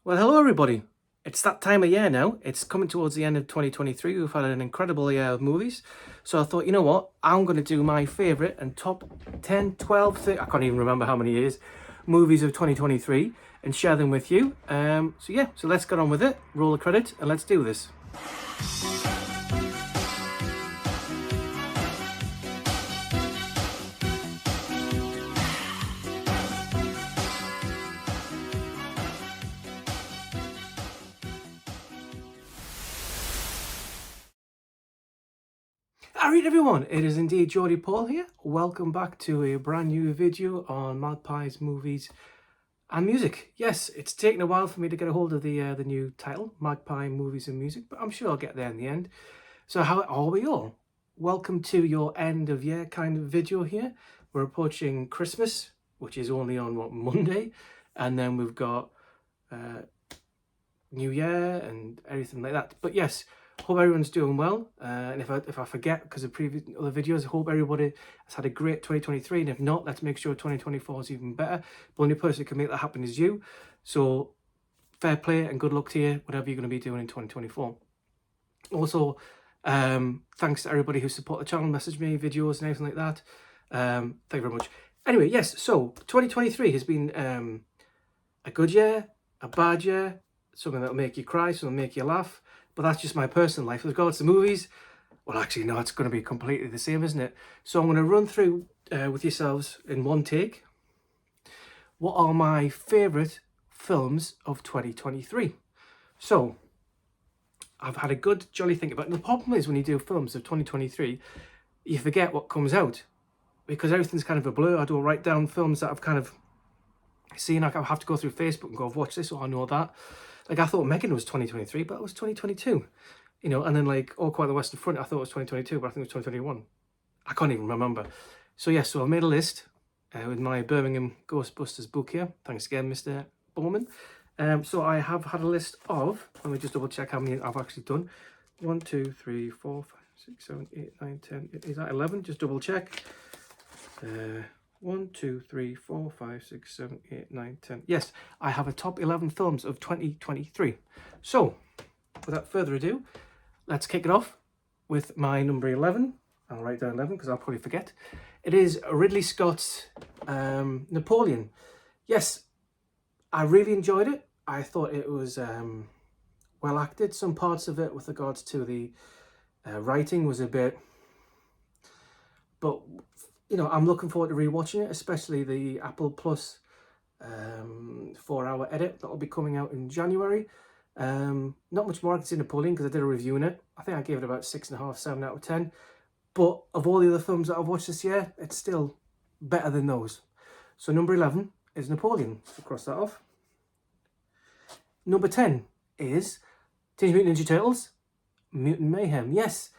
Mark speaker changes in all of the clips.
Speaker 1: Well, hello everybody. It's that time of year now. It's coming towards the end of 2023. We've had an incredible year of movies. So I thought, you know what? I'm going to do my favourite and top 10, 12, 30, I can't even remember how many years, movies of 2023 and share them with you. So let's get on with it. Roll the credit and let's do this. Alright everyone, it is indeed Geordie Paul here. Welcome back to a brand new video on Magpie's movies and music. Yes, it's taken a while for me to get a hold of the new title, Magpie Movies and Music, but I'm sure I'll get there in the end. So how are we all? Welcome to your end of year kind of video here. We're approaching Christmas, which is only on Monday, and then we've got New Year and everything like that. But yes, hope everyone's doing well, and if I forget because of previous other videos, I hope everybody has had a great 2023, and if not, let's make sure 2024 is even better. The only person who can make that happen is you, so fair play and good luck to you, whatever you're going to be doing in 2024. Also, thanks to everybody who support the channel, message me, videos and everything like that. Thank you very much. Anyway, yes, so 2023 has been a good year, a bad year, something that'll make you cry, something that'll make you laugh. But that's just my personal life. With regards to movies, well, actually, no, it's going to be completely the same, isn't it? So I'm going to run through with yourselves in one take what are my favourite films of 2023. So I've had a good jolly think about it. And the problem is when you do films of 2023, you forget what comes out because everything's kind of a blur. I don't write down films that I've kind of seen. Like I have to go through Facebook and go, I've watched this, or I know that. Like I thought Megan was 2023, but it was 2022, you know, and then like All Quiet on the Western Front, I thought it was 2022, but I think it was 2021. I can't even remember. So yes, so I've made a list with my Birmingham Ghostbusters book here. Thanks again, Mr. Bowman. So I have had a list of, let me just double check how many I've actually done. 1, 2, 3, 4, 5, 6, 7, 8, 9, 10, is that 11? Just double check. 1, 2, 3, 4, 5, 6, 7, 8, 9, 10. Yes, I have a top 11 films of 2023. So, without further ado, let's kick it off with my number 11. I'll write down 11 because I'll probably forget. It is Ridley Scott's Napoleon. Yes, I really enjoyed it. I thought it was well acted. Some parts of it with regards to the writing was a bit... But... you know, I'm looking forward to rewatching it, especially the Apple Plus 4-hour edit that'll be coming out in January. Not much more I can say Napoleon because I did a review in it. I think I gave it about 6.5, 7 out of 10. But of all the other films that I've watched this year, it's still better than those. So number 11 is Napoleon. So cross that off. Number 10 is Teenage Mutant Ninja Turtles, Mutant Mayhem. Yes.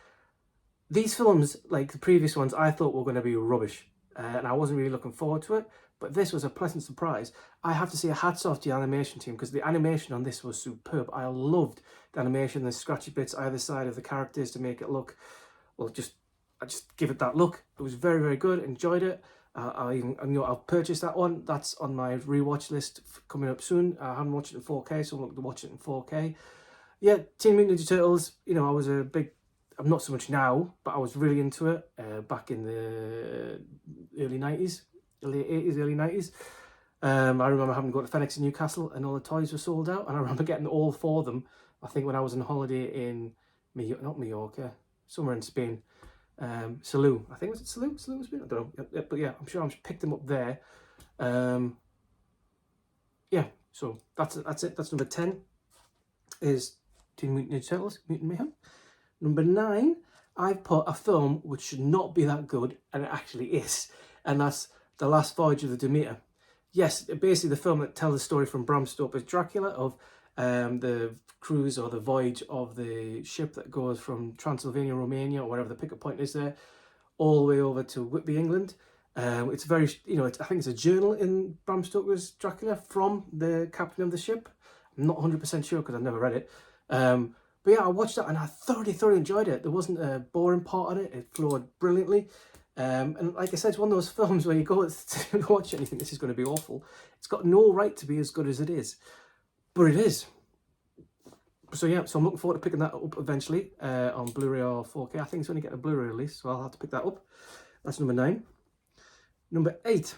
Speaker 1: These films, like the previous ones, I thought were going to be rubbish, and I wasn't really looking forward to it, but this was a pleasant surprise. I have to say hats off to the animation team, because the animation on this was superb. I loved the animation, the scratchy bits either side of the characters to make it look, well, I just give it that look. It was very, very good, enjoyed it. I'll purchase that one. That's on my rewatch list coming up soon. I haven't watched it in 4K, so I'm looking to watch it in 4K. Yeah, Teenage Mutant Ninja Turtles, you know, I was a big... I'm not so much now, but I was really into it back in the early 90s, late 80s, early 90s. I remember having to go to FedEx in Newcastle and all the toys were sold out. And I remember getting all 4 of them, I think when I was on holiday in, not Mallorca, somewhere in Spain. Salou, I think, was it Salou? Salou, Spain? I don't know. But yeah, I'm sure I picked them up there. Yeah, so that's it. That's number 10 is Teenage Mutant Ninja Turtles, Mutant Mayhem. Number 9, I've put a film which should not be that good, and it actually is, and that's The Last Voyage of the Demeter. Yes, basically the film that tells the story from Bram Stoker's Dracula of the cruise or the voyage of the ship that goes from Transylvania, Romania, or wherever the pickup point is there, all the way over to Whitby, England. It's very, you know, I think it's a journal in Bram Stoker's Dracula from the captain of the ship. I'm not 100% sure because I've never read it. But yeah, I watched that and I thoroughly enjoyed it. There wasn't a boring part on it. It flowed brilliantly. And like I said, it's one of those films where you go to watch it and you think this is going to be awful. It's got no right to be as good as it is. but it is. So yeah, so I'm looking forward to picking that up eventually on Blu-ray or 4K. I think it's only getting a Blu-ray release, so I'll have to pick that up. That's number 9. Number 8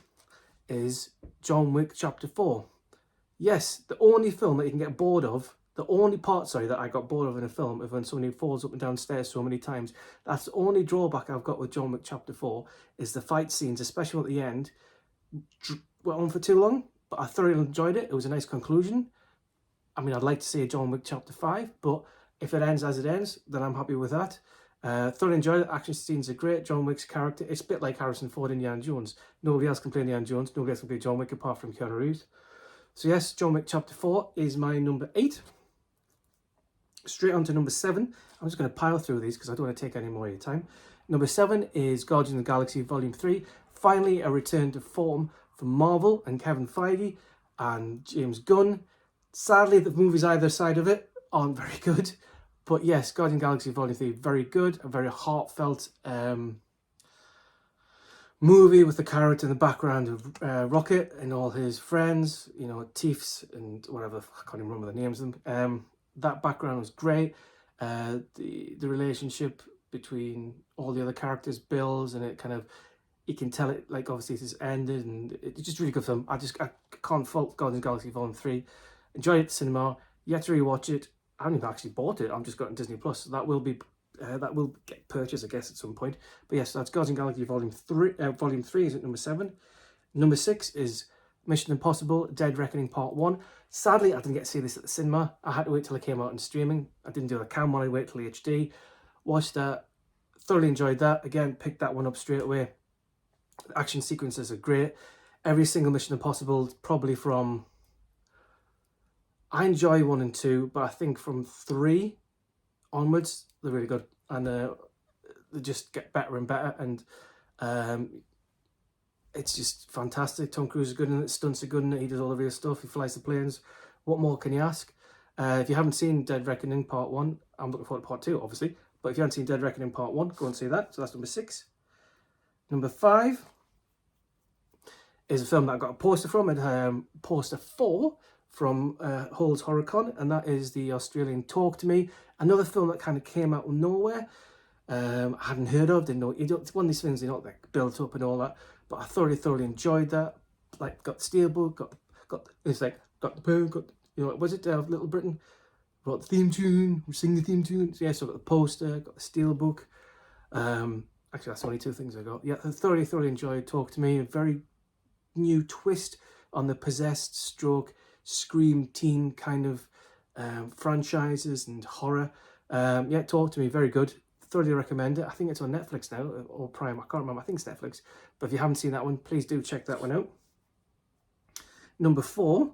Speaker 1: is John Wick Chapter 4. Yes, the only film that you can get bored of, the only part, sorry, that I got bored of in a film is when somebody falls up and down stairs so many times. That's the only drawback I've got with John Wick Chapter 4, is the fight scenes, especially at the end, went on for too long, but I thoroughly enjoyed it. It was a nice conclusion. I mean, I'd like to see a John Wick Chapter 5, but if it ends as it ends, then I'm happy with that. Thoroughly enjoyed it. Action scenes are great. John Wick's character, it's a bit like Harrison Ford, Indiana Jones. Nobody else can play Indiana Jones. Nobody else can play John Wick apart from Keanu Reeves. So yes, John Wick Chapter 4 is my number 8. Straight on to number 7. I'm just going to pile through these because I don't want to take any more of your time. Number 7 is Guardians of the Galaxy Volume 3. Finally, a return to form from Marvel and Kevin Feige and James Gunn. Sadly, the movies either side of it aren't very good. But yes, Guardians of the Galaxy Volume 3, very good. A very heartfelt movie with the character in the background of Rocket and all his friends, you know, Tiefs and whatever, I can't even remember the names of them. That background was great. The relationship between all the other characters builds, and it kind of, you can tell it, like, obviously it's ended, and it's just really good film. I can't fault Guardians of the Galaxy Volume 3. Enjoyed it at the cinema. Yet to rewatch it. I haven't even actually bought it. I'm just got on Disney Plus. So that will get purchased, I guess, at some point. But yes, that's Guardians of the Galaxy Volume 3. Volume 3 is at number 7. Number 6 is Mission Impossible: Dead Reckoning Part 1. Sadly, I didn't get to see this at the cinema. I had to wait till it came out in streaming. I didn't do the cam while I wait till HD. Watched that. Thoroughly enjoyed that. Again, picked that one up straight away. The action sequences are great. Every single Mission Impossible, probably from... I enjoy 1 and 2, but I think from 3 onwards, they're really good. And they just get better and better. And it's just fantastic. Tom Cruise is good in it. Stunts are good in it. He does all the real stuff. He flies the planes. What more can you ask? If you haven't seen Dead Reckoning Part 1, I'm looking forward to Part 2, obviously. But if you haven't seen Dead Reckoning Part 1, go and see that. So that's number 6. Number 5 is a film that I got a poster from. And poster 4 from Hull's HorrorCon, and that is the Australian Talk to Me. Another film that kind of came out of nowhere. I hadn't heard of, didn't know. It's one of these things, you know, like built up and all that. But I thoroughly enjoyed that. Like, got the steelbook, got the pen, you know, was it Little Britain? Wrote the theme tune, sing the theme tune. So yeah, so I got the poster, got the steelbook. Actually, that's only 2 things I got. Yeah, I thoroughly enjoyed Talk to Me. A very new twist on the possessed stroke Scream teen kind of franchises and horror. Yeah, Talk to Me, very good. Thoroughly recommend it. I think it's on Netflix now, or Prime, I can't remember. I think it's Netflix. But if you haven't seen that one, please do check that one out. Number 4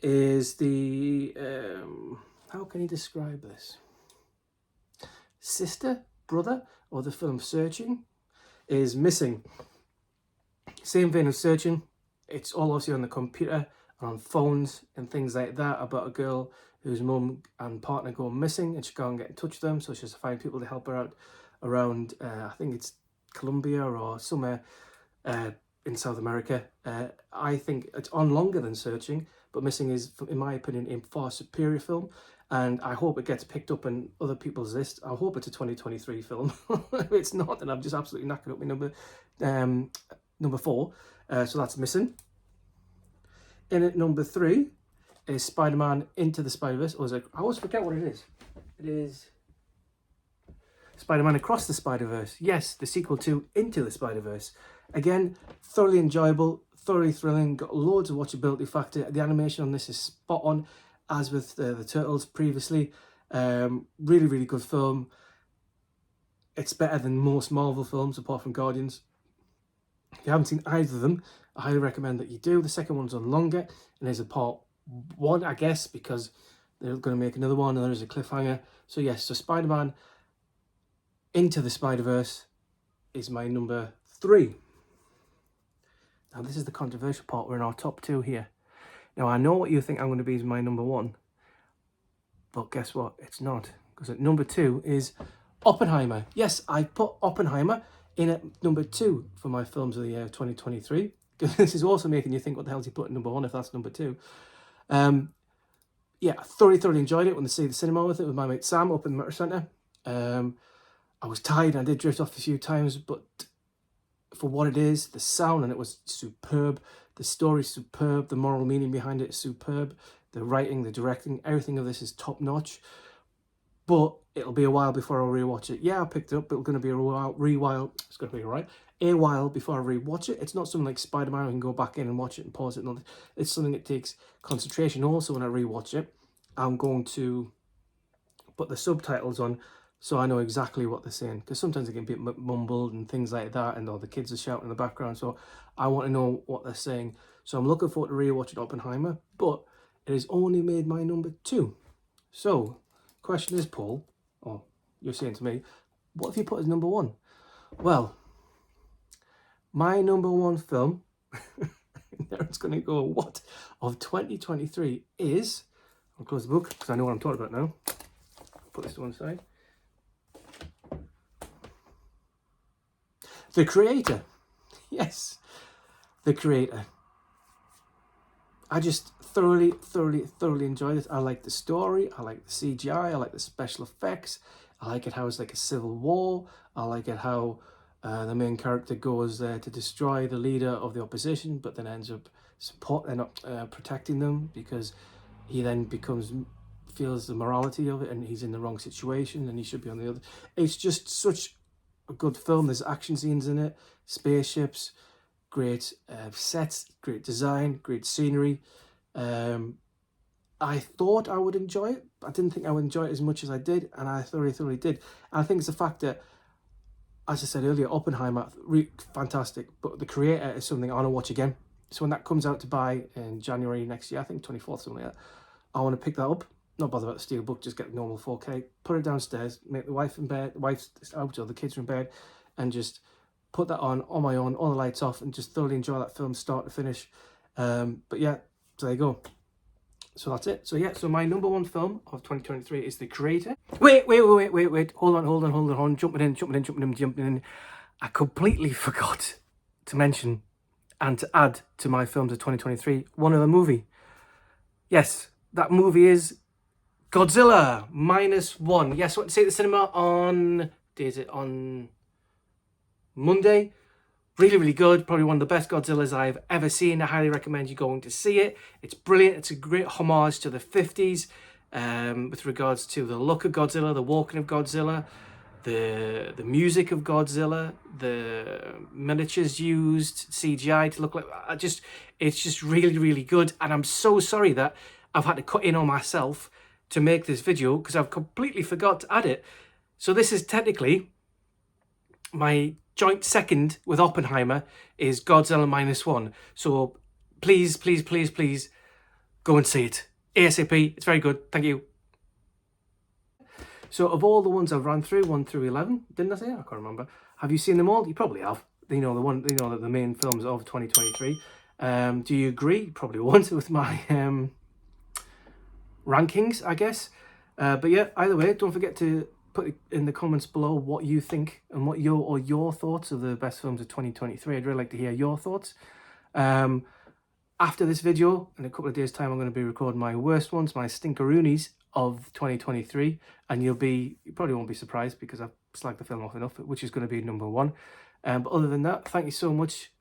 Speaker 1: is the, how can you describe this? Sister, brother, or the film Searching, is Missing. Same vein of Searching. It's all obviously on the computer, on phones and things like that, about a girl whose mum and partner go missing, and she can't get in touch with them, so she has to find people to help her out around, I think it's Colombia or somewhere in South America. I think it's on longer than Searching, but Missing is, in my opinion, a far superior film, and I hope it gets picked up in other people's list. I hope it's a 2023 film. If it's not, then I've just absolutely knackered up my number 4. So that's Missing. In at number 3 is Spider-Man Into the Spider-Verse. Or is it, I always forget what it is. It is Spider-Man Across the Spider-Verse. Yes, the sequel to Into the Spider-Verse. Again, thoroughly enjoyable, thoroughly thrilling, got loads of watchability factor. The animation on this is spot on, as with the Turtles previously. Really good film. It's better than most Marvel films, apart from Guardians. If you haven't seen either of them, I highly recommend that you do. The second one's on longer, and there's a part 1, I guess, because they're going to make another one, and there is a cliffhanger. So yes, so Spider-Man Into the Spider-Verse is my number 3. Now this is the controversial part. We're in our top 2 here. Now I know what you think I'm going to be as my number 1, but guess what? It's not, because at number 2 is Oppenheimer. Yes, I put Oppenheimer in at number 2 for my films of the year 2023. This is also making you think, what the hell is he putting number 1 if that's number 2? yeah, I thoroughly enjoyed it when I see the cinema with it with my mate Sam up in the Motor Centre. I was tired and I did drift off a few times, but for what it is, the sound and it was superb. The story's superb. The moral meaning behind it is superb. The writing, the directing, everything of this is top notch. But it'll be a while before I'll rewatch it. Yeah, I picked it up, but it's going to be a while. It's going to be alright. A while before I rewatch it. It's not something like Spider-Man. I can go back in and watch it and pause it. And all. It's something that takes concentration. Also, when I rewatch it, I'm going to put the subtitles on so I know exactly what they're saying, because sometimes it can be mumbled and things like that, and all the kids are shouting in the background, so I want to know what they're saying. So I'm looking forward to rewatching Oppenheimer, but it has only made my number 2. So question is, Paul, or you're saying to me, what have you put as number 1? Well, my number 1 film, it's going to go, what, of 2023 is, I'll close the book because I know what I'm talking about now. Put this to one side. The Creator. Yes, The Creator. I just thoroughly enjoyed it. I like the story. I like the CGI. I like the special effects. I like it how it's like a civil war. I like it how the main character goes there to destroy the leader of the opposition, but then ends up protecting them, because he then feels the morality of it, and he's in the wrong situation and he should be on the other. It's just such a good film. There's action scenes in it, spaceships, great sets, great design, great scenery. I thought I would enjoy it. I didn't think I would enjoy it as much as I did, and I thoroughly did. And I think it's the fact that, as I said earlier, Oppenheimer, fantastic, but The Creator is something I want to watch again. So when that comes out to buy in January next year, I think 24th, something like that, I want to pick that up. Not bother about the steelbook, just get the normal 4K, put it downstairs, make the wife's out or the kids are in bed, and just put that on my own, all the lights off, and just thoroughly enjoy that film start to finish. But yeah, so there you go. So that's it. So yeah, so my number 1 film of 2023 is The Creator. Wait. Hold on. Jumping in. I completely forgot to mention and to add to my films of 2023 one other movie. Yes, that movie is Godzilla -1. Yes, I went to see it at the cinema on Monday. Really good. Probably one of the best Godzillas I've ever seen. I highly recommend you going to see it. It's brilliant. It's a great homage to the 50s with regards to the look of Godzilla, the walking of Godzilla, the music of Godzilla, the miniatures used, CGI to look like. It's just really good. And I'm so sorry that I've had to cut in on myself to make this video, because I've completely forgot to add it. So this is technically my joint second with Oppenheimer is Godzilla -1. So please go and see it ASAP. It's very good. Thank you. So of all the ones I've run through, 1 through 11, didn't I say? I can't remember. Have you seen them all? You probably have. You know the main films of 2023. Do you agree? You probably won't with my rankings, I guess. But yeah, either way, don't forget to put in the comments below what you think and what your thoughts of the best films of 2023. I'd really like to hear your thoughts. After this video, in a couple of days' time, I'm going to be recording my worst ones, my stinkeroonies of 2023, and you probably won't be surprised because I've slagged the film off enough, which is going to be number 1. But other than that, thank you so much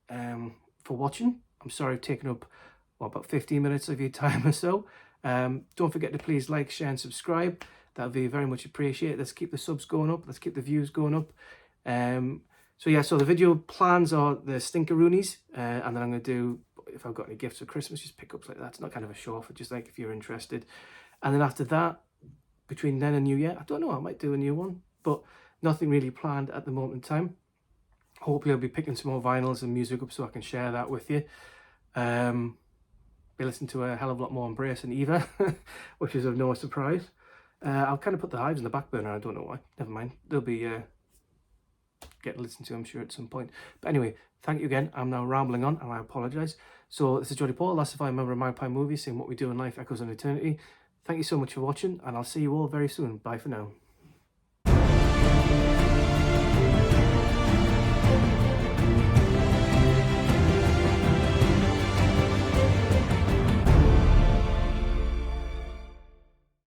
Speaker 1: for watching. I'm sorry I've taken up about 15 minutes of your time or so. Don't forget to please like, share and subscribe. That would be very much appreciated. Let's keep the subs going up. Let's keep the views going up. So yeah, so the video plans are the stinkeroonies, and then I'm going to do, if I've got any gifts for Christmas, just pick ups like that. It's not kind of a show off, just like if you're interested. And then after that, between then and New Year, I don't know, I might do a new one, but nothing really planned at the moment in time. Hopefully I'll be picking some more vinyls and music up so I can share that with you. Be listening to a hell of a lot more Embrace and Eva, which is of no surprise. I'll kind of put the Hives in the back burner, I don't know why. Never mind, they'll be get listened to, I'm sure, at some point. But anyway, thank you again. I'm now rambling on and I apologise. So this is Jody Paul, Last Surviving Member of Magpie Movie, saying what we do in life echoes in eternity. Thank you so much for watching, and I'll see you all very soon. Bye for now.